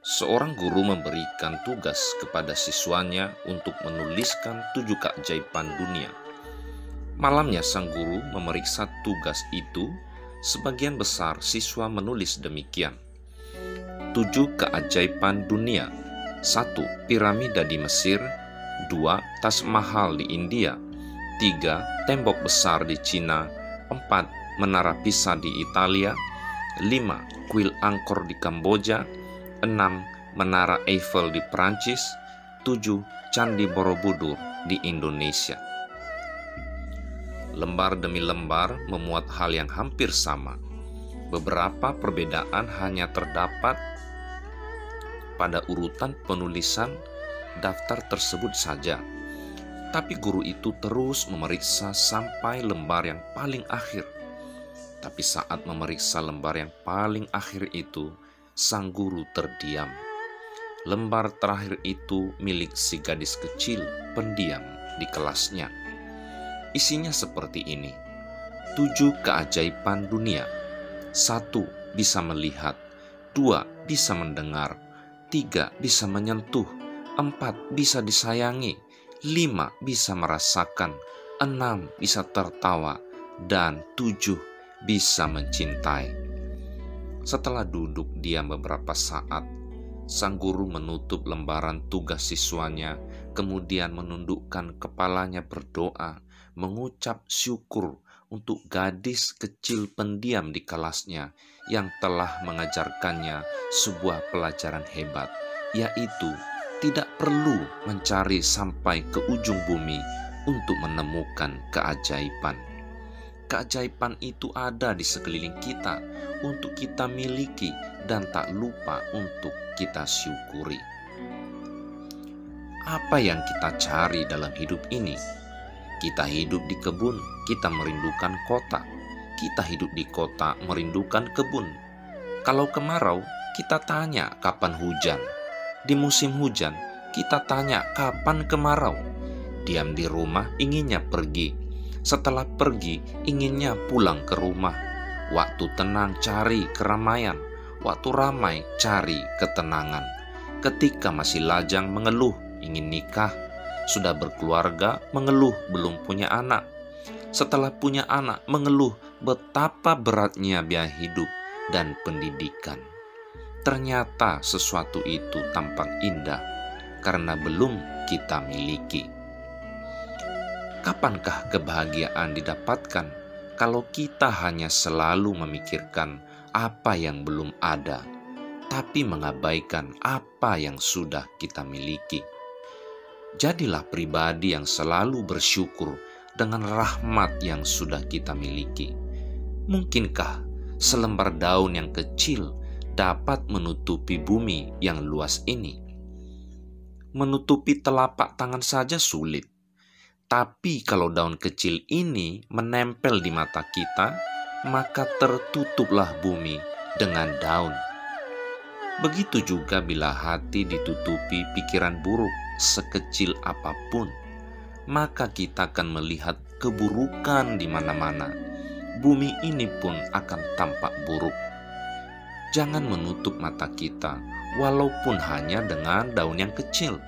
Seorang guru memberikan tugas kepada siswanya untuk menuliskan 7 keajaiban dunia. Malamnya sang guru memeriksa tugas itu. Sebagian besar siswa menulis demikian. 7 keajaiban dunia. 1. Piramida di Mesir. 2. Taj Mahal di India. 3. Tembok besar di Cina. 4. Menara Pisa di Italia. 5. Kuil Angkor di Kamboja. 6. Menara Eiffel di Prancis. 7. Candi Borobudur di Indonesia. Lembar demi lembar memuat hal yang hampir sama. Beberapa perbedaan hanya terdapat pada urutan penulisan daftar tersebut saja. Tapi guru itu terus memeriksa sampai lembar yang paling akhir. Tapi saat memeriksa lembar yang paling akhir itu, sang guru terdiam. Lembar terakhir itu milik si gadis kecil pendiam di kelasnya. Isinya seperti ini: 7 keajaiban dunia. 1. Bisa melihat. 2. Bisa mendengar. 3. Bisa menyentuh. 4. Bisa disayangi. 5. Bisa merasakan. 6. Bisa tertawa. Dan 7. Bisa mencintai. Setelah duduk diam beberapa saat, sang guru menutup lembaran tugas siswanya, kemudian menundukkan kepalanya berdoa, mengucap syukur untuk gadis kecil pendiam di kelasnya yang telah mengajarkannya sebuah pelajaran hebat, yaitu tidak perlu mencari sampai ke ujung bumi untuk menemukan keajaiban. Keajaiban itu ada di sekeliling kita untuk kita miliki dan tak lupa untuk kita syukuri. Apa yang kita cari dalam hidup ini? Kita hidup di kebun, kita merindukan kota. Kita hidup di kota, merindukan kebun. Kalau kemarau, kita tanya kapan hujan. Di musim hujan, kita tanya kapan kemarau. Diam di rumah, inginnya pergi. Setelah pergi, inginnya pulang ke rumah. Waktu tenang, cari keramaian. Waktu ramai, cari ketenangan. Ketika masih lajang, mengeluh, ingin nikah. Sudah berkeluarga, mengeluh belum punya anak. Setelah punya anak, mengeluh betapa beratnya biaya hidup dan pendidikan. Ternyata sesuatu itu tampak indah karena belum kita miliki. Kapankah kebahagiaan didapatkan kalau kita hanya selalu memikirkan apa yang belum ada, tapi mengabaikan apa yang sudah kita miliki? Jadilah pribadi yang selalu bersyukur dengan rahmat yang sudah kita miliki. Mungkinkah selembar daun yang kecil dapat menutupi bumi yang luas ini? Menutupi telapak tangan saja sulit. Tapi kalau daun kecil ini menempel di mata kita, maka tertutuplah bumi dengan daun. Begitu juga bila hati ditutupi pikiran buruk sekecil apapun, maka kita akan melihat keburukan di mana-mana. Bumi ini pun akan tampak buruk. Jangan menutup mata kita, walaupun hanya dengan daun yang kecil.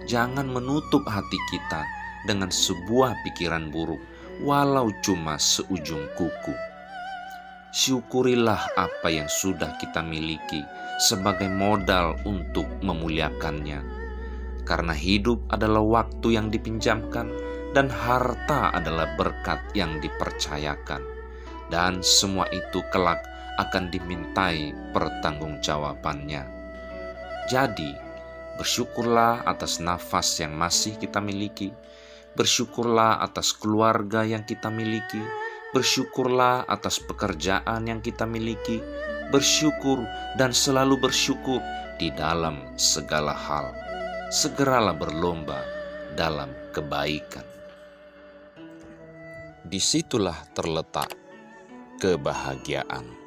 Jangan menutup hati kita dengan sebuah pikiran buruk, walau cuma seujung kuku. Syukurilah apa yang sudah kita miliki sebagai modal untuk memuliakannya. Karena hidup adalah waktu yang dipinjamkan dan harta adalah berkat yang dipercayakan. Dan semua itu kelak akan dimintai pertanggungjawabannya. Jadi, bersyukurlah atas nafas yang masih kita miliki. Bersyukurlah atas keluarga yang kita miliki. Bersyukurlah atas pekerjaan yang kita miliki. Bersyukur dan selalu bersyukur di dalam segala hal. Segeralah berlomba dalam kebaikan. Disitulah terletak kebahagiaan.